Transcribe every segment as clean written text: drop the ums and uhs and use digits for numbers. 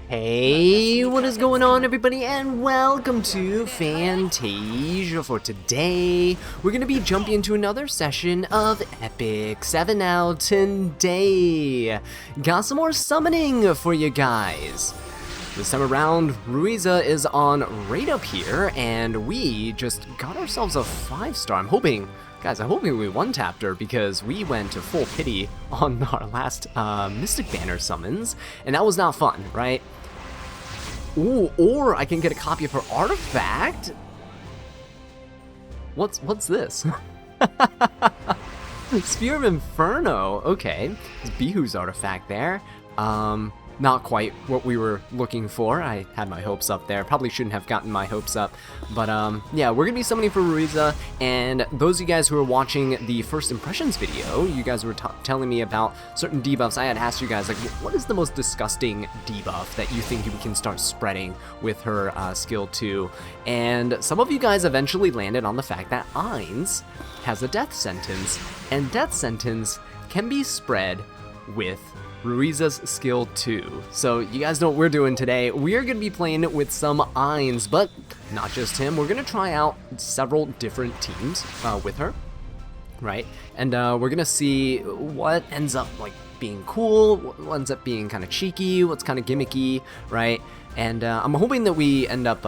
Hey, what is going on everybody, and welcome to Fantasia. For today, we're going to be jumping into another session of Epic 7 out today. Got some more summoning for you guys. This time around, Ruiza is on right up here, and we just got ourselves a 5-star. I'm hoping we one-tapped her because we went to full pity on our last Mystic Banner summons, and that was not fun, right? Ooh, or I can get a copy of her artifact. What's this? Spear of Inferno. Okay, it's Bihu's artifact there. Not quite what we were looking for. I had my hopes up there. Probably shouldn't have gotten my hopes up. But yeah, we're gonna be summoning for Ruiza, and those of you guys who are watching the first impressions video, you guys were telling me about certain debuffs. I had asked you guys, like, what is the most disgusting debuff that you think we can start spreading with her skill 2? And some of you guys eventually landed on the fact that Ainz has a death sentence, and death sentence can be spread with Ruiza's skill 2. So you guys know what we're doing today. We are going to be playing with some Ainz, but not just him. We're going to try out several different teams with her, right? And we're going to see what ends up like being cool, what ends up being kind of cheeky, what's kind of gimmicky, right? And I'm hoping that we end up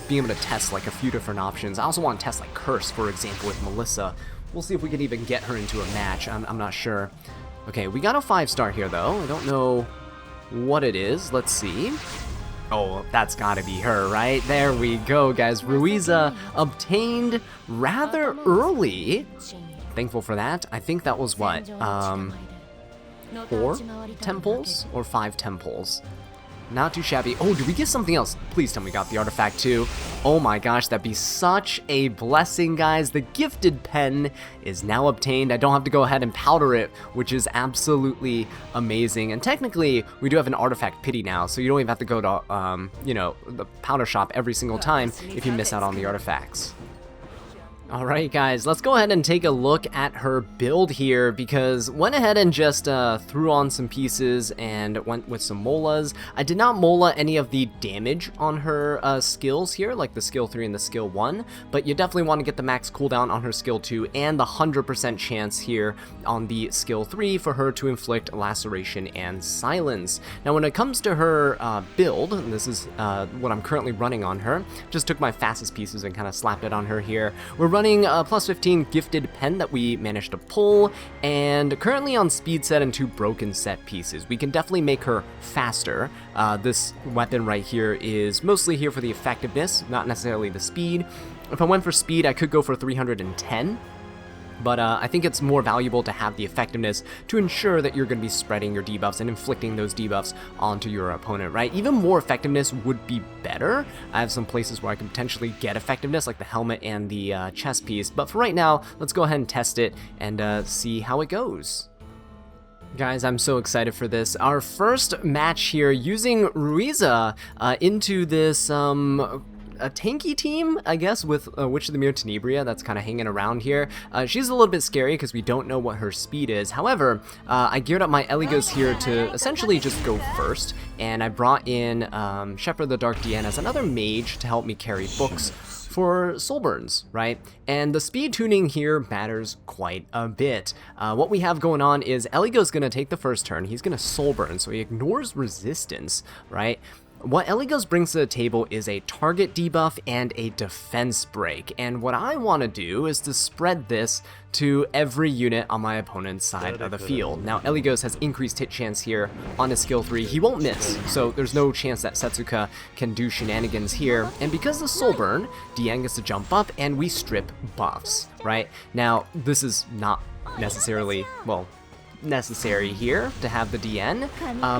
being able to test like a few different options. I also want to test like Curse, for example, with Melissa. We'll see if we can even get her into a match. I'm not sure. Okay, we got a 5-star here, though. I don't know what it is. Let's see. Oh, that's gotta be her, right? There we go, guys. Ruiza obtained rather early. Thankful for that. I think that was what? 4 temples or 5 temples? Not too shabby. Oh, did we get something else? Please tell me we got the artifact too. Oh my gosh, that'd be such a blessing, guys. The gifted pen is now obtained. I don't have to go ahead and powder it, which is absolutely amazing. And technically, we do have an artifact pity now, so you don't even have to go to, you know, the powder shop every single time if you miss out on the artifacts. Alright guys, let's go ahead and take a look at her build here, because went ahead and just threw on some pieces and went with some molas. I did not mola any of the damage on her skills here, like the skill 3 and the skill 1, but you definitely want to get the max cooldown on her skill 2 and the 100% chance here on the skill 3 for her to inflict laceration and silence. Now when it comes to her build, and this is what I'm currently running on her, just took my fastest pieces and kind of slapped it on her here. We're running a plus 15 gifted pen that we managed to pull, and currently on speed set and 2 broken set pieces. We can definitely make her faster. This weapon right here is mostly here for the effectiveness, not necessarily the speed. If I went for speed, I could go for 310. But I think it's more valuable to have the effectiveness to ensure that you're going to be spreading your debuffs and inflicting those debuffs onto your opponent, right? Even more effectiveness would be better. I have some places where I can potentially get effectiveness, like the helmet and the chest piece. But for right now, let's go ahead and test it and see how it goes. Guys, I'm so excited for this. Our first match here using Ruiza into this a tanky team, I guess, with Witch of the Mirror Tenebria that's kind of hanging around here. She's a little bit scary because we don't know what her speed is. However, I geared up my Eligos here to essentially just go first, and I brought in Shepherd of the Dark Deanna as another mage to help me carry books for soul burns, right? And the speed tuning here matters quite a bit. What we have going on is Eligos gonna take the first turn. He's gonna soul burn, so he ignores resistance, right? What Eligos brings to the table is a target debuff and a defense break, and what I want to do is to spread this to every unit on my opponent's side of the field. Now Eligos has increased hit chance here on his skill 3. He won't miss, so there's no chance that Setsuka can do shenanigans here, and because of Soul Burn, Diane gets to jump up and we strip buffs, right? Now this is not necessarily, well, necessary here to have the DN,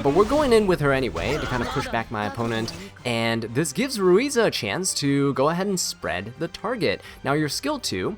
but we're going in with her anyway to kind of push back my opponent, and this gives Ruiza a chance to go ahead and spread the target. Now your skill 2,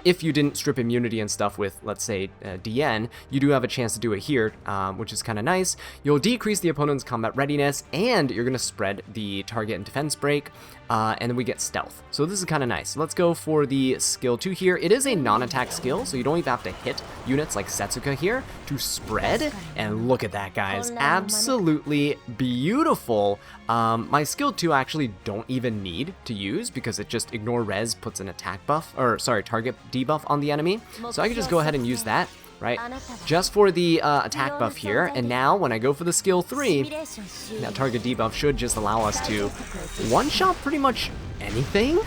if you didn't strip immunity and stuff with, let's say, DN, you do have a chance to do it here, which is kind of nice. You'll decrease the opponent's combat readiness, and you're going to spread the target and defense break, and then we get stealth. So this is kind of nice. Let's go for the skill 2 here. It is a non-attack skill, so you don't even have to hit units like Setsuka here to to spread, and look at that, guys. Absolutely beautiful. My skill 2 I actually don't even need to use because it just ignore res puts an attack buff, or sorry, target debuff on the enemy. So I can just go ahead and use that, right, just for the attack buff here. And now when I go for the skill 3, that target debuff should just allow us to one-shot pretty much anything.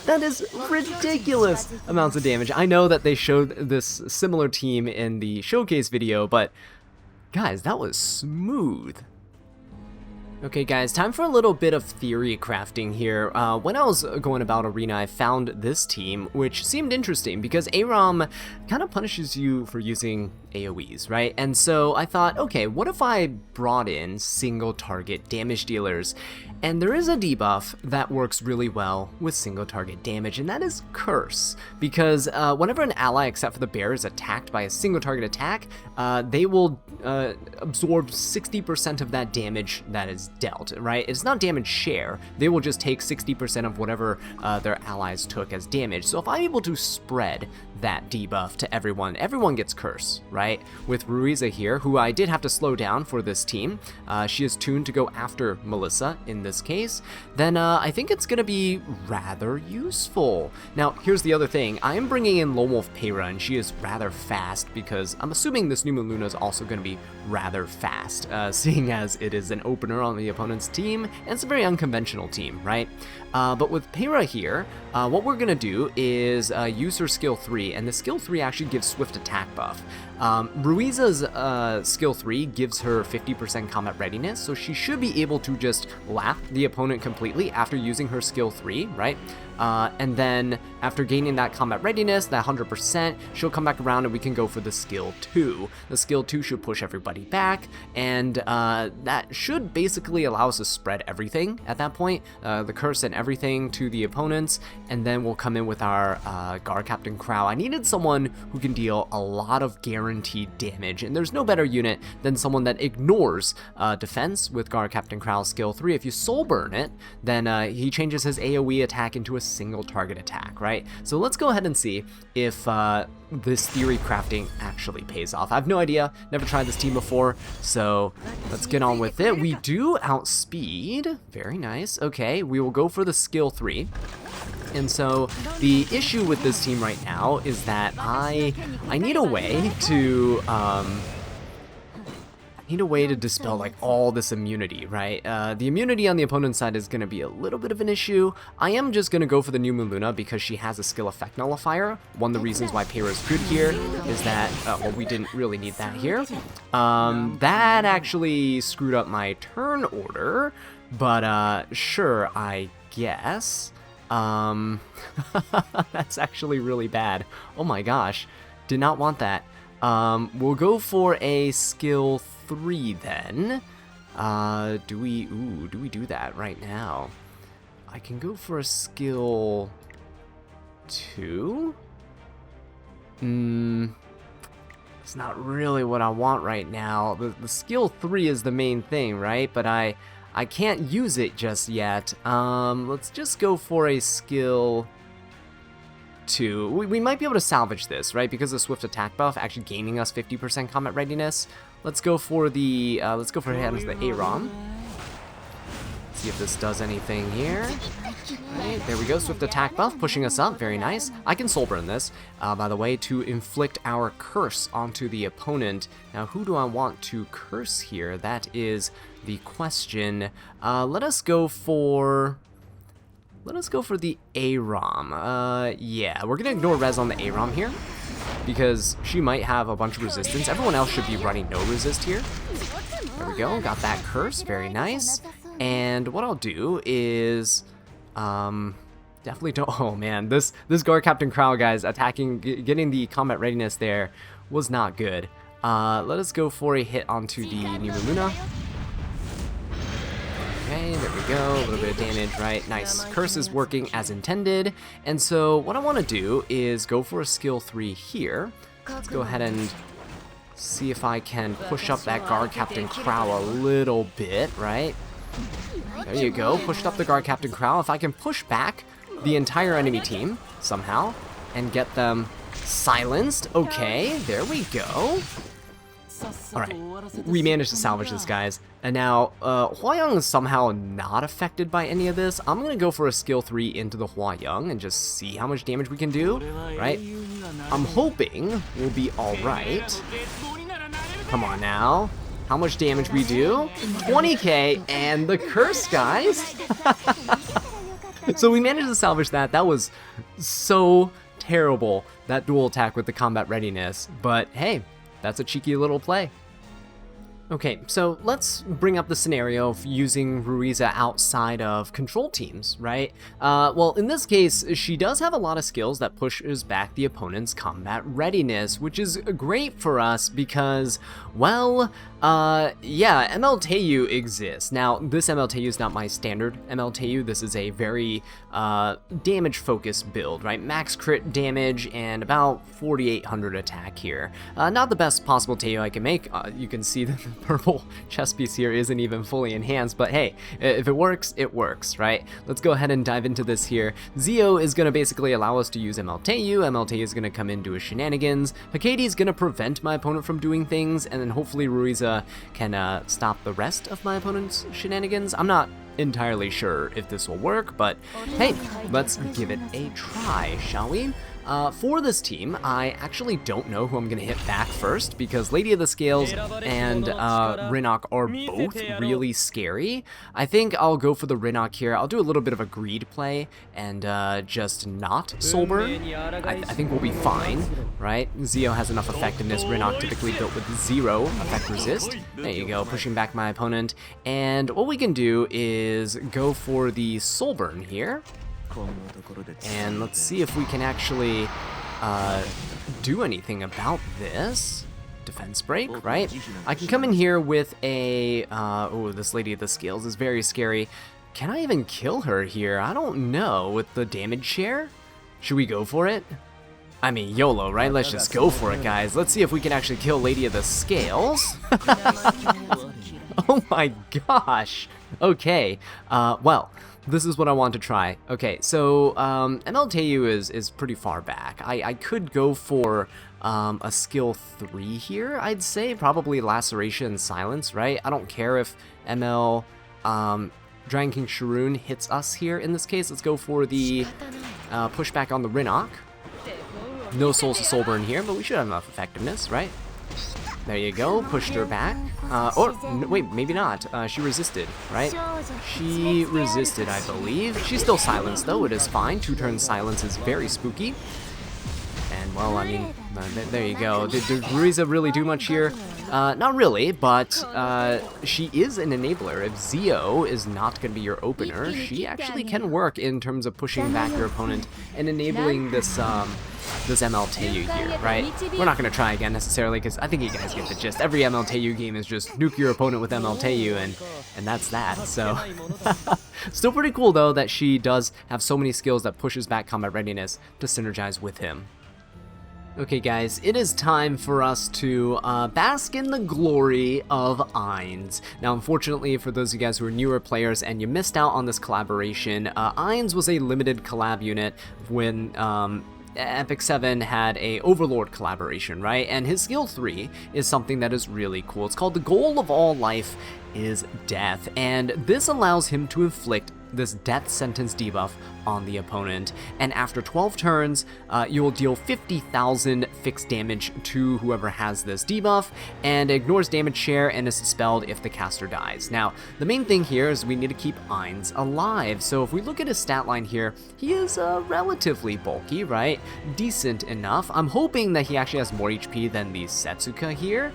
That is ridiculous amounts of damage. I know that they showed this similar team in the showcase video, but guys, that was smooth. Okay guys, time for a little bit of theory crafting here. When I was going about Arena, I found this team, which seemed interesting because AROM kind of punishes you for using AoEs, right? And so I thought, okay, what if I brought in single target damage dealers? And there is a debuff that works really well with single target damage, and that is Curse. Because whenever an ally except for the bear is attacked by a single target attack, they will absorb 60% of that damage that is dealt, right? It's not damage share. They will just take 60% of whatever their allies took as damage. So if I'm able to spread that debuff to everyone, everyone gets Curse, right? With Ruiza here, who I did have to slow down for this team, she is tuned to go after Melissa in this case, then I think it's gonna be rather useful. Now, here's the other thing. I am bringing in Lone Wolf Peyra, and she is rather fast because I'm assuming this New Moon Luna is also gonna be rather fast, seeing as it is an opener on the opponent's team, and it's a very unconventional team, right? But with Peyra here, what we're gonna do is use her skill 3, and the skill 3 actually gives swift attack buff. Ruiza's skill 3 gives her 50% combat readiness, so she should be able to just lap the opponent completely after using her skill 3, right? And then after gaining that combat readiness, that 100%, she'll come back around and we can go for the skill 2. The skill 2 should push everybody back, and that should basically allow us to spread everything at that point, the curse and everything to the opponents, and then we'll come in with our Guard Captain Crow. I needed someone who can deal a lot of guaranteed damage, and there's no better unit than someone that ignores defense with Guard Captain Crow's skill 3. If you soul burn it, then he changes his AoE attack into a single target attack, right? So let's go ahead and see if this theory crafting actually pays off. I have no idea, never tried this team before, so let's get on with it. We do outspeed, very nice. Okay, we will go for the skill 3. And so the issue with this team right now is that I need a way to dispel like all this immunity, right? The immunity on the opponent's side is going to be a little bit of an issue. I am just going to go for the New Moon Luna because she has a skill effect nullifier. One of the reasons why Peyra is good here is that, well, we didn't really need that here. That actually screwed up my turn order, but sure, I guess. That's actually really bad. Oh my gosh, did not want that. We'll go for a skill 3 then. Do we do that right now? I can go for a skill 2. It's not really what I want right now. The skill 3 is the main thing, right? But I can't use it just yet. Let's just go for a skill 2. We might be able to salvage this, right? Because of Swift Attack buff actually gaining us 50% combat readiness. Let's go for the AROM. See if this does anything here. Right, there we go, Swift Attack buff pushing us up, very nice. I can soul burn this, by the way, to inflict our curse onto the opponent. Now, who do I want to curse here? That is the question. Let us go for the AROM. Yeah, we're gonna ignore res on the AROM here because she might have a bunch of resistance. Everyone else should be running no resist here. There we go, got that curse, very nice. And what I'll do is, definitely don't, oh man, this Guard Captain Crow, guys, attacking, getting the combat readiness there was not good. Let us go for a hit onto the New Moon Luna. Okay, there we go, a little bit of damage, right? Nice. Curse is working as intended. And so what I want to do is go for a skill 3 here. Let's go ahead and see if I can push up that Guard Captain Crow a little bit, right? There you go, pushed up the Guard Captain Crow. If I can push back the entire enemy team somehow and get them Silenced. Okay, there we go. Alright, we managed to salvage this, guys. And now, Hua is somehow not affected by any of this. I'm gonna go for a skill 3 into the Hua and just see how much damage we can do, right? I'm hoping we'll be alright. Come on now. How much damage we do? 20k, and the curse, guys! So we managed to salvage that. That was so terrible, that dual attack with the combat readiness. But hey, that's a cheeky little play. Okay, so let's bring up the scenario of using Ruiza outside of control teams, right? Well, in this case, she does have a lot of skills that pushes back the opponent's combat readiness, which is great for us because, well, yeah, ML Teiyu exists. Now, this ML Teiyu is not my standard ML Teiyu. This is a very damage-focused build, right? Max crit damage and about 4,800 attack here. Not the best possible Teiyu I can make. You can see that the purple chest piece here isn't even fully enhanced, but hey, if it works, right? Let's go ahead and dive into this here. Zio is going to basically allow us to use ML Teiyu. ML Teiyu is going to come in, do his shenanigans. Hakedi is going to prevent my opponent from doing things, and then hopefully Ruiza can stop the rest of my opponent's shenanigans. I'm not entirely sure if this will work, but hey, let's give it a try, shall we? For this team, I actually don't know who I'm going to hit back first, because Lady of the Scales and Rinok are both really scary. I think I'll go for the Rinok here. I'll do a little bit of a greed play and just not Soulburn. I think we'll be fine, right? Zio has enough effectiveness. Rinok typically built with 0 effect resist. There you go, pushing back my opponent. And what we can do is go for the Soulburn here. And let's see if we can actually do anything about this. Defense break, right? I can come in here with a... oh, this Lady of the Scales is very scary. Can I even kill her here? I don't know. With the damage share? Should we go for it? I mean, YOLO, right? Let's just go for it, guys. Let's see if we can actually kill Lady of the Scales. Oh my gosh. Okay. Well... this is what I want to try. Okay, so ML Teiyu is pretty far back. I could go for a skill 3 here, I'd say. Probably Laceration and Silence, right? I don't care if ML Dragon King Sharoon hits us here in this case. Let's go for the pushback on the Rinok. No Souls to Soulburn here, but we should have enough effectiveness, right? There you go, pushed her back. Or, no, wait, maybe not. She resisted, right? She resisted, I believe. She's still silenced, though. It is fine. 2 turns silence is very spooky. And, well, I mean, there you go. Did Ruiza really do much here? Not really, but she is an enabler. If Zio is not going to be your opener, she actually can work in terms of pushing back your opponent and enabling this this ML Teiyu here, right? We're not going to try again necessarily, because I think you guys get the gist. Every ML Teiyu game is just nuke your opponent with ML Teiyu, and that's that, so... Still pretty cool, though, that she does have so many skills that pushes back combat readiness to synergize with him. Okay, guys, it is time for us to bask in the glory of Ainz. Now, unfortunately, for those of you guys who are newer players and you missed out on this collaboration, Ainz was a limited collab unit when... Epic 7 had a Overlord collaboration, right? And his skill 3 is something that is really cool. It's called the goal of all life is death, and this allows him to inflict this death sentence debuff on the opponent, and after 12 turns you will deal 50,000 fixed damage to whoever has this debuff, and ignores damage share and is dispelled if the caster dies. Now, the main thing here is we need to keep Ainz alive, so if we look at his stat line here, he is relatively bulky, right? Decent enough. I'm hoping that he actually has more HP than the Setsuka here,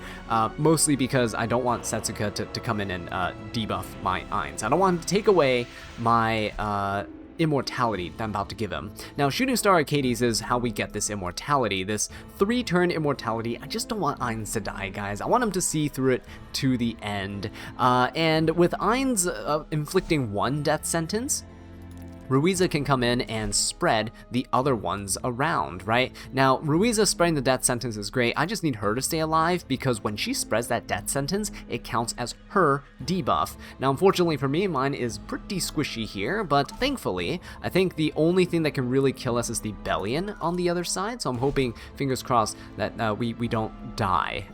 mostly because I don't want Setsuka to come in and debuff my Ainz. I don't want him to take away my immortality that I'm about to give him. Now, Shooting Star Arcades is how we get this immortality, this 3-turn immortality. I just don't want Ainz to die, guys. I want him to see through it to the end. And with Ainz inflicting 1 death sentence, Ruiza can come in and spread the other ones around, right? Now, Ruiza spreading the death sentence is great. I just need her to stay alive because when she spreads that death sentence, it counts as her debuff. Now, unfortunately for me, mine is pretty squishy here, but thankfully, I think the only thing that can really kill us is the Bellion on the other side, so I'm hoping, fingers crossed, that we don't die.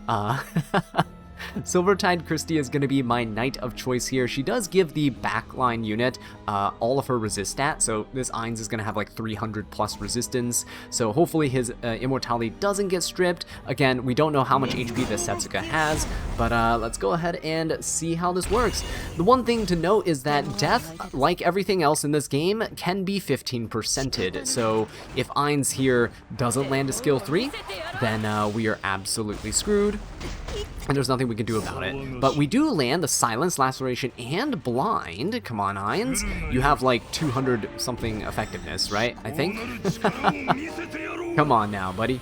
Silvertide Christie is going to be my knight of choice here. She does give the backline unit all of her resist stat, so this Ainz is going to have like 300 plus resistance, so hopefully his immortality doesn't get stripped. Again, we don't know how much HP this Setsuka has, but let's go ahead and see how this works. The one thing to note is that death, like everything else in this game, can be 15%ed, so if Ainz here doesn't land a skill 3, then we are absolutely screwed. And there's nothing we can do about it. But we do land the Silence, Laceration, and Blind. Come on, Ainz. You have like 200 something effectiveness, right? I think? Come on now, buddy.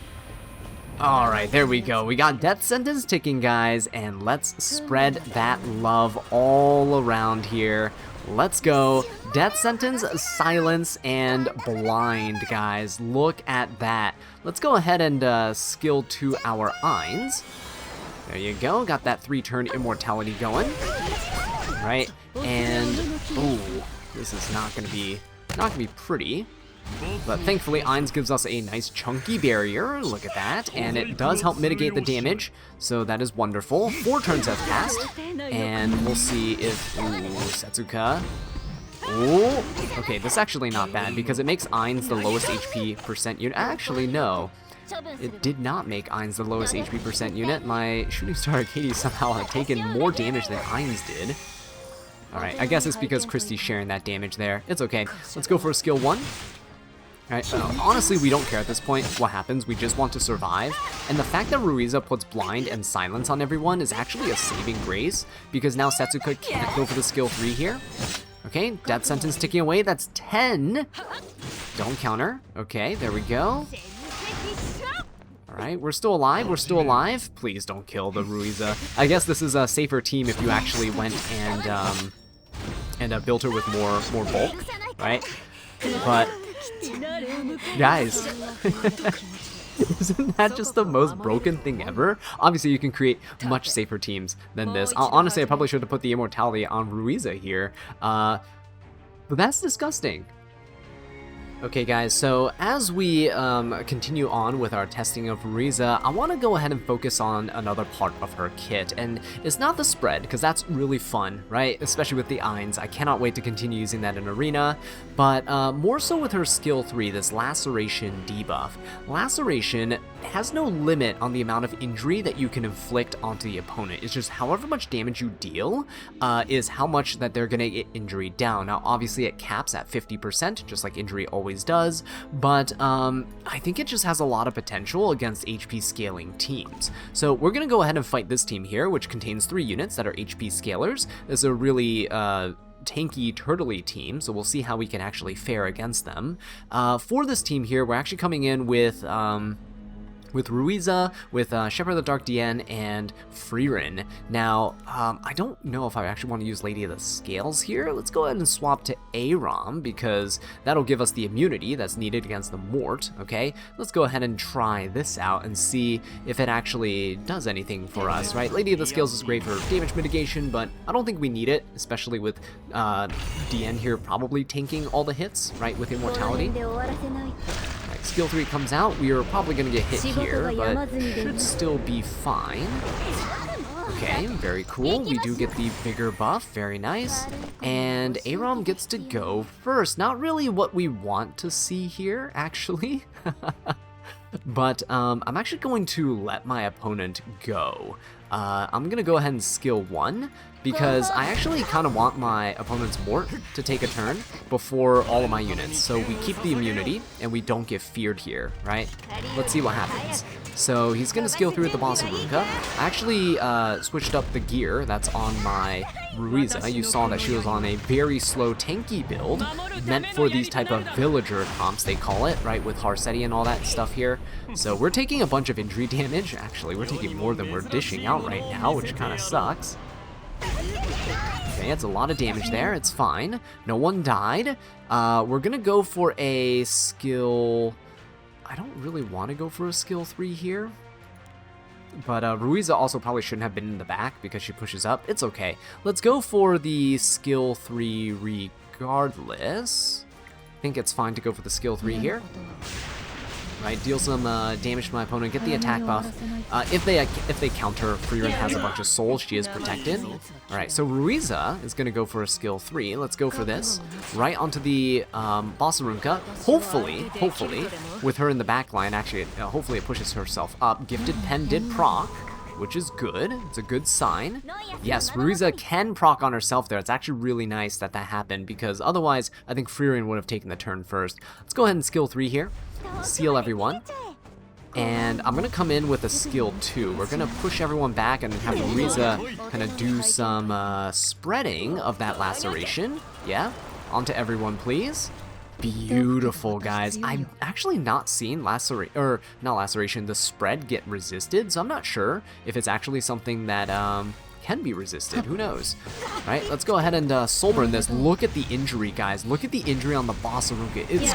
Alright, there we go. We got Death Sentence ticking, guys, and let's spread that love all around here. Let's go. Death Sentence, Silence, and Blind, guys. Look at that. Let's go ahead and skill to our Ainz. There you go, got that 3-turn immortality going. Right, and ooh, this is not gonna be pretty. But thankfully, Ainz gives us a nice chunky barrier. Look at that, and it does help mitigate the damage, so that is wonderful. 4 turns have passed, and we'll see if Setsuka. Ooh, okay, this is actually not bad because it makes Ainz the lowest HP percent unit. Actually, no. It did not make Ainz the lowest HP percent unit. My Shooting Star Arcady somehow had taken more damage than Ainz did. Alright, I guess it's because Christie's sharing that damage there. It's okay. Let's go for a skill 1. Alright, honestly, we don't care at this point what happens. We just want to survive. And the fact that Ruiza puts Blind and Silence on everyone is actually a saving grace, because now Setsuka can't go for the skill 3 here. Okay, Death Sentence ticking away. That's 10. Don't counter. Okay, there we go. Alright, we're still alive, we're still alive. Please don't kill the Ruiza. I guess this is a safer team if you actually went and built her with more bulk, right? But, guys, isn't that just the most broken thing ever? Obviously, you can create much safer teams than this. Honestly, I probably should have put the immortality on Ruiza here, but that's disgusting. Okay guys, so as we continue on with our testing of Ruiza, I want to go ahead and focus on another part of her kit, and it's not the spread, because that's really fun, right? Especially with the Ainz. I cannot wait to continue using that in Arena, but more so with her skill 3, this Laceration debuff. Laceration has no limit on the amount of injury that you can inflict onto the opponent. It's just however much damage you deal is how much that they're going to get injury down. Now obviously it caps at 50%, just like injury always does, but I think it just has a lot of potential against HP scaling teams. So we're going to go ahead and fight this team here, which contains 3 units that are HP scalers. This is a really tanky, turtley team, so we'll see how we can actually fare against them. For this team here, we're actually coming in with Ruiza, with Shepherd of the Dark Dien, and Frieren. Now, I don't know if I actually want to use Lady of the Scales here. Let's go ahead and swap to Aram, because that'll give us the immunity that's needed against the Mort, okay? Let's go ahead and try this out and see if it actually does anything for us, right? Lady of the Scales is great for damage mitigation, but I don't think we need it, especially with Dien here probably tanking all the hits, right, with immortality. Skill 3 comes out, we are probably going to get hit here, but should still be fine. Okay, very cool. We do get the vigor buff, very nice. And Aram gets to go first. Not really what we want to see here, actually. But I'm actually going to let my opponent go. I'm going to go ahead and skill 1, because I actually kind of want my opponent's Mort to take a turn before all of my units. So we keep the immunity, and we don't get feared here, right? Let's see what happens. So he's going to skill through with the Boss of Ruka. I actually switched up the gear that's on my Ruiza. You saw that she was on a very slow tanky build, meant for these type of villager comps, they call it, right, with Harsetti and all that stuff here. So we're taking a bunch of injury damage. Actually, we're taking more than we're dishing out right now, which kind of sucks. Okay, it's a lot of damage there. It's fine. No one died. We're gonna go for a skill... I don't really want to go for a skill 3 here. But Ruiza also probably shouldn't have been in the back because she pushes up. It's okay. Let's go for the skill 3 regardless. I think it's fine to go for the skill 3 here. Right, deal some damage to my opponent, get the attack buff. If they counter, Frieren has a bunch of souls, she is protected. Alright, so Ruiza is going to go for a skill 3. Let's go for this. Right onto the Bossarunka. Hopefully, with her in the back line, actually, hopefully it pushes herself up. Gifted Pen did proc, which is good. It's a good sign. Yes, Ruiza can proc on herself there. It's actually really nice that that happened, because otherwise, I think Frieren would have taken the turn first. Let's go ahead and skill 3 here. Seal everyone. And I'm going to come in with a skill 2. We're going to push everyone back and have Ruiza kind of do some spreading of that laceration. Yeah, onto everyone, please. Beautiful, guys. I've actually not seen the spread get resisted, so I'm not sure if it's actually something that can be resisted. Who knows? Right, let's go ahead and soul burn this. Look at the injury, guys. Look at the injury on the Bossarunka. It's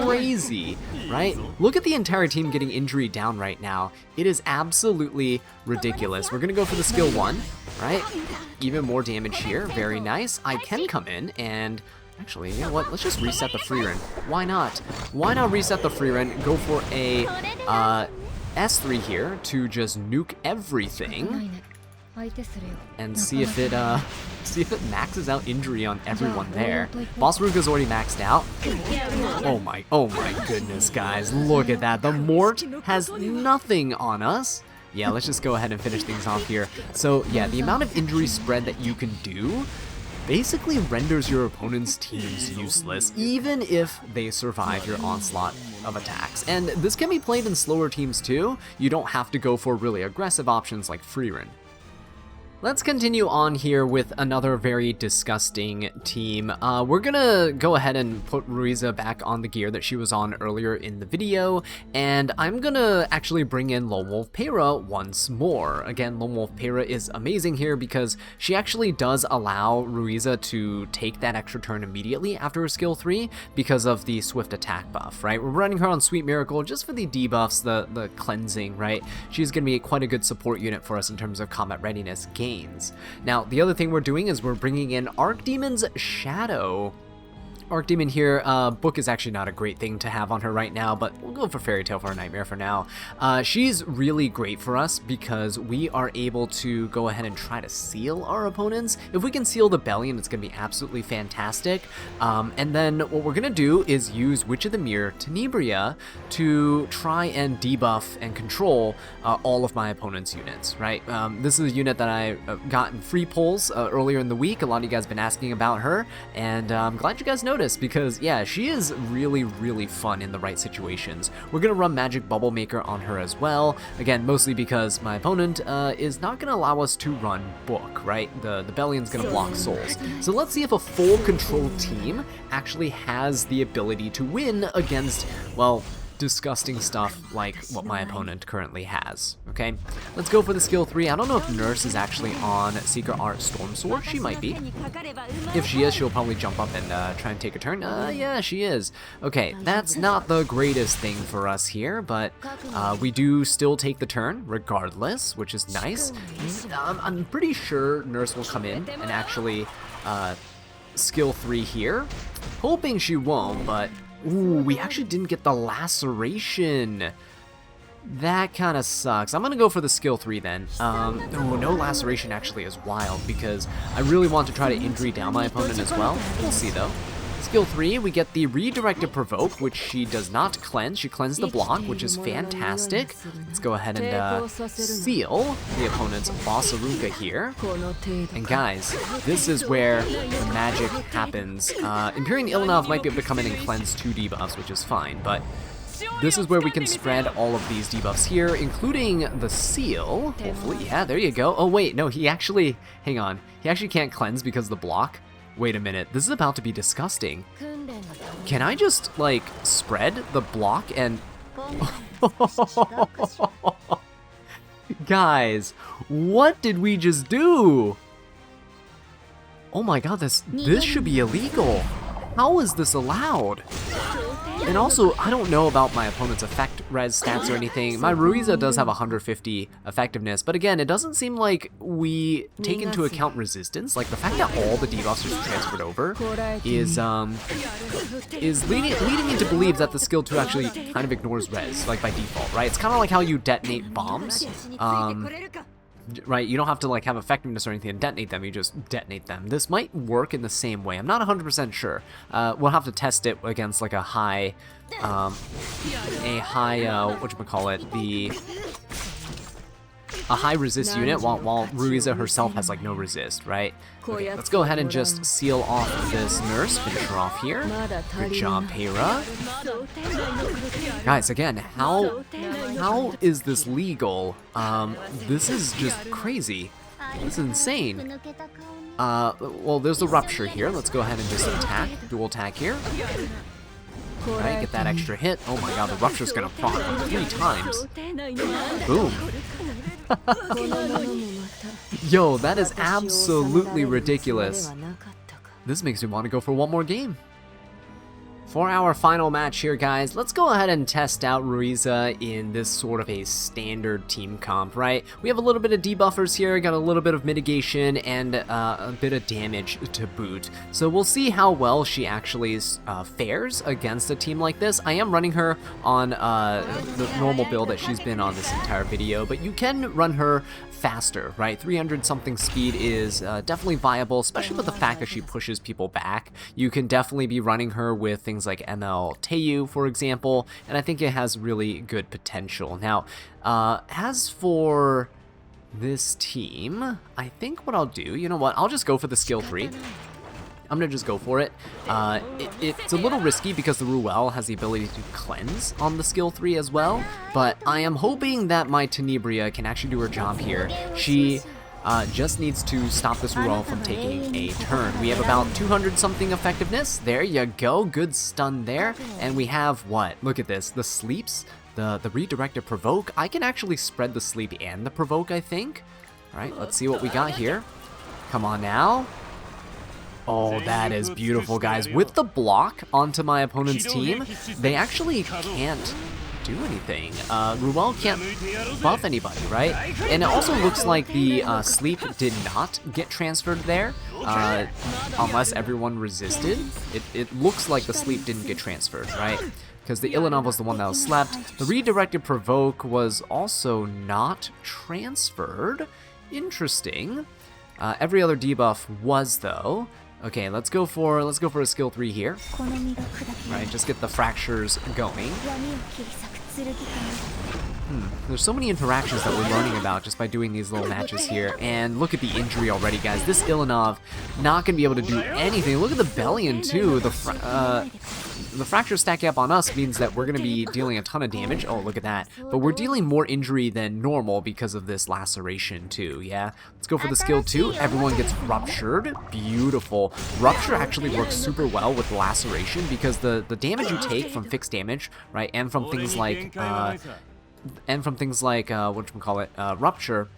crazy, right? Look at the entire team getting injury down right now. It is absolutely ridiculous. We're gonna go for the skill 1, right? Even more damage here. Very nice. I can come in and... Actually, you know what? Let's just reset the Frieren. Why not? Why not reset the Frieren? Go for a S3 here to just nuke everything and see if it maxes out injury on everyone there. Bossarunka's already maxed out. Oh my goodness, guys! Look at that. The Mort has nothing on us. Yeah, let's just go ahead and finish things off here. So yeah, the amount of injury spread that you can do basically renders your opponent's teams useless, even if they survive your onslaught of attacks. And this can be played in slower teams too. You don't have to go for really aggressive options like Frieren. Let's continue on here with another very disgusting team. We're gonna go ahead and put Ruiza back on the gear that she was on earlier in the video, and I'm gonna actually bring in Lone Wolf Peyra once more. Again, Lone Wolf Peyra is amazing here because she actually does allow Ruiza to take that extra turn immediately after her skill 3 because of the swift attack buff, right? We're running her on Sweet Miracle just for the debuffs, the cleansing, right? She's gonna be quite a good support unit for us in terms of combat readiness gains. Now, the other thing we're doing is we're bringing in Archdemon's Shadow. Archdemon here, book is actually not a great thing to have on her right now, but we'll go for Fairy Tale for a Nightmare for now. She's really great for us because we are able to go ahead and try to seal our opponents. If we can seal the Bellion, it's going to be absolutely fantastic. And then what we're going to do is use Witch of the Mirror Tenebria to try and debuff and control all of my opponent's units, right? This is a unit that I got in free polls earlier in the week. A lot of you guys have been asking about her, and I'm glad you guys noticed because, yeah, she is really, really fun in the right situations. We're going to run Magic Bubble Maker on her as well. Again, mostly because my opponent is not going to allow us to run Book, right? The Bellion's going to block souls. So let's see if a full control team actually has the ability to win against, well, disgusting stuff like what my opponent currently has. Okay, let's go for the skill 3. I don't know if Nurse is actually on Secret Art Storm Sword. She might be. If she is, she'll probably jump up and try and take a turn. Yeah, she is. Okay, that's not the greatest thing for us here, but we do still take the turn regardless, which is nice. I'm pretty sure Nurse will come in and actually skill 3 here. Hoping she won't, but ooh, we actually didn't get the laceration. That kind of sucks. I'm going to go for the skill 3 then. No laceration actually is wild because I really want to try to injury down my opponent as well. We'll see though. Skill 3, we get the Redirected Provoke, which she does not cleanse. She cleansed the block, which is fantastic. Let's go ahead and seal the opponent's Bossarunka here. And guys, this is where the magic happens. Empyrean Ilnav might be able to come in and cleanse 2 debuffs, which is fine, but this is where we can spread all of these debuffs here, including the seal. Hopefully, yeah, there you go. Oh wait, no, he actually, hang on. He actually can't cleanse because of the block. Wait a minute, this is about to be disgusting. Can I just, like, spread the block and... Guys, what did we just do? Oh my god, this should be illegal. How is this allowed? And also, I don't know about my opponent's effect res stats or anything. My Ruiza does have 150 effectiveness, but again, it doesn't seem like we take into account resistance. Like, the fact that all the debuffs are transferred over is leading me to believe that the skill 2 actually kind of ignores res, like by default, right? It's kind of like how you detonate bombs. Right, you don't have to like have effectiveness or anything and detonate them, you just detonate them. This might work in the same way. I'm not 100% sure. We'll have to test it against like a high, a high resist unit while Ruiza herself has like no resist, right? Okay, let's go ahead and just seal off this nurse, finish her off here. Good job, Hera. Guys, again, how is this legal? This is just crazy. This is insane. Well, there's the rupture here. Let's go ahead and just attack, dual attack here. Alright, get that extra hit. Oh my god, the rupture's gonna proc like 3 times. Boom. Yo, that is absolutely ridiculous. This makes me want to go for one more game. For our final match here, guys, let's go ahead and test out Ruiza in this sort of a standard team comp, right? We have a little bit of debuffers here, got a little bit of mitigation, and a bit of damage to boot. So we'll see how well she actually fares against a team like this. I am running her on the normal build that she's been on this entire video, but you can run her faster, right? 300 something speed is definitely viable, especially with the fact that she pushes people back. You can definitely be running her with things like ML Teiyu, for example, and I think it has really good potential. Now, as for this team, I think what I'll do, you know what, I'll just go for the skill 3. I'm gonna just go for it. It's a little risky because the Ruel has the ability to cleanse on the skill 3 as well, but I am hoping that my Tenebria can actually do her job here. She just needs to stop this Ruel from taking a turn. We have about 200 something effectiveness. There you go, good stun there. And we have what? Look at this, the sleeps, the redirected provoke. I can actually spread the sleep and the provoke, I think. All right, let's see what we got here. Come on now. Oh, that is beautiful, guys. With the block onto my opponent's team, they actually can't do anything. Ruel can't buff anybody, right? And it also looks like the sleep did not get transferred there, unless everyone resisted. It looks like the sleep didn't get transferred, right? Because the Ilanov was the one that was slept. The redirected provoke was also not transferred. Interesting. Every other debuff was, though. Okay, let's go for a skill 3 here. Right, just get the fractures going. There's so many interactions that we're learning about just by doing these little matches here. And look at the injury already, guys. This Ilanov not gonna be able to do anything. Look at the Bellion too. The fracture stack up on us means that we're gonna be dealing a ton of damage. Oh, look at that. But we're dealing more injury than normal because of this laceration too, yeah? Let's go for the skill 2. Everyone gets ruptured. Beautiful. Rupture actually works super well with laceration because the damage you take from fixed damage, right, and from things like rupture,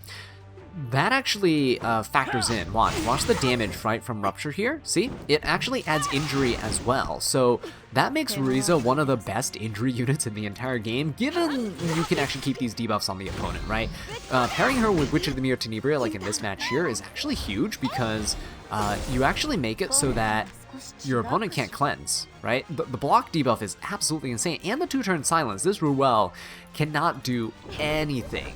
that actually factors in. Watch the damage, right, from rupture here. See, it actually adds injury as well. So that makes Ruiza one of the best injury units in the entire game, given you can actually keep these debuffs on the opponent, right? Pairing her with Witch of the Mirror Tenebria, like in this match here, is actually huge because you actually make it so that your opponent can't cleanse, right? The block debuff is absolutely insane, and the 2-turn silence. This Ruel cannot do anything.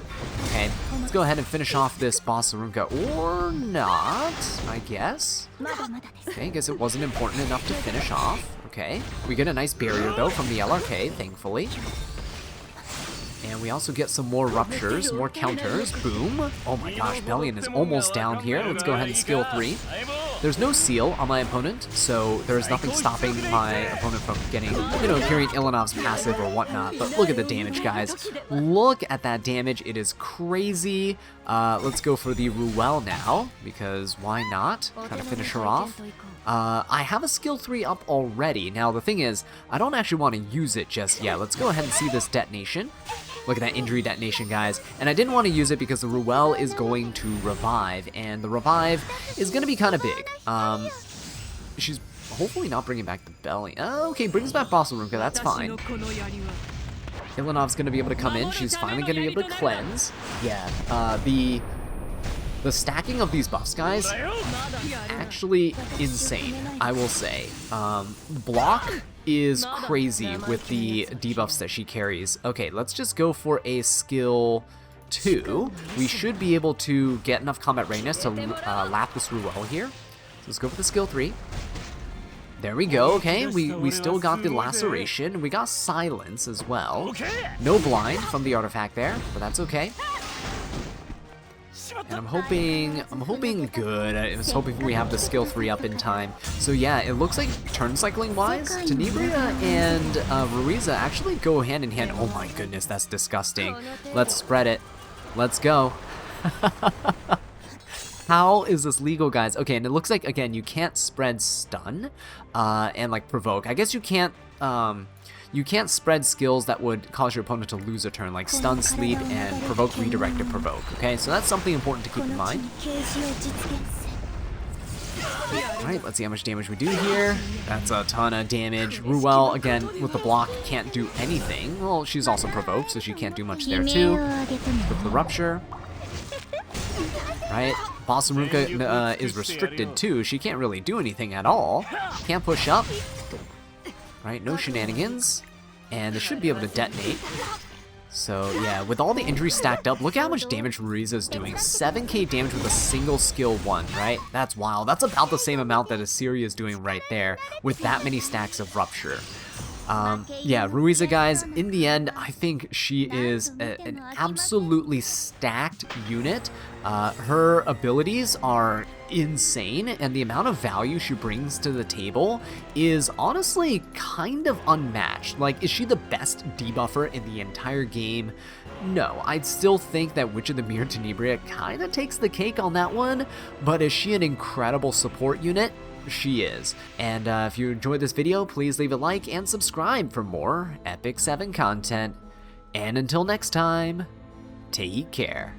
Okay, let's go ahead and finish off this boss Arunka, or not, I guess. Okay, I guess it wasn't important enough to finish off. Okay, we get a nice barrier though from the LRK, thankfully. And we also get some more ruptures, more counters. Boom. Oh my gosh, Bellion is almost down here. Let's go ahead and skill 3. There's no seal on my opponent, so there's nothing stopping my opponent from getting, carrying Ilanov's passive or whatnot. But look at the damage, guys. Look at that damage. It is crazy. Let's go for the Ruel now, because why not? Try to finish her off. I have a skill 3 up already. Now, the thing is, I don't actually want to use it just yet. Let's go ahead and see this detonation. Look at that injury detonation, guys. And I didn't want to use it because the Ruel is going to revive, and the revive is going to be kind of big. She's hopefully not bringing back the belly. Oh, okay, brings back Blossom Ruka, that's fine. Ilanov's going to be able to come in. She's finally going to be able to cleanse. Yeah, the stacking of these buffs, guys, actually insane, I will say. Block is crazy with the debuffs that she carries. Okay, let's just go for a skill 2. We should be able to get enough combat readiness to lap this Ruel here. So let's go for the skill 3. There we go. Okay, we still got the laceration. We got silence as well. No blind from the artifact there, but that's okay. And I'm hoping good. I was hoping we have the skill 3 up in time. So yeah, it looks like turn cycling wise, Tenebria and Ruiza actually go hand in hand. Oh my goodness, that's disgusting. Let's spread it. Let's go. How is this legal, guys? Okay, and it looks like, again, you can't spread stun and like provoke. I guess you can't spread skills that would cause your opponent to lose a turn, like stun, sleep, and provoke, redirected, provoke. Okay, so that's something important to keep in mind. Alright, let's see how much damage we do here. That's a ton of damage. Ruel, again, with the block, can't do anything. Well, she's also provoked, so she can't do much there too. With the rupture. Right? Blossom Ruka is restricted too. She can't really do anything at all. Can't push up. Right? No shenanigans. And this should be able to detonate. So yeah, with all the injuries stacked up, look at how much damage Ruiza is doing. 7k damage with a single skill 1, right? That's wild. That's about the same amount that Assyria is doing right there with that many stacks of Rupture. Yeah, Ruiza, guys, in the end, I think she is an absolutely stacked unit. Her abilities are insane, and the amount of value she brings to the table is honestly kind of unmatched. Like, is she the best debuffer in the entire game? No, I'd still think that Witch of the Mirror Tenebria kind of takes the cake on that one, but is she an incredible support unit? She is. And if you enjoyed this video, please leave a like and subscribe for more Epic 7 content. And until next time, take care.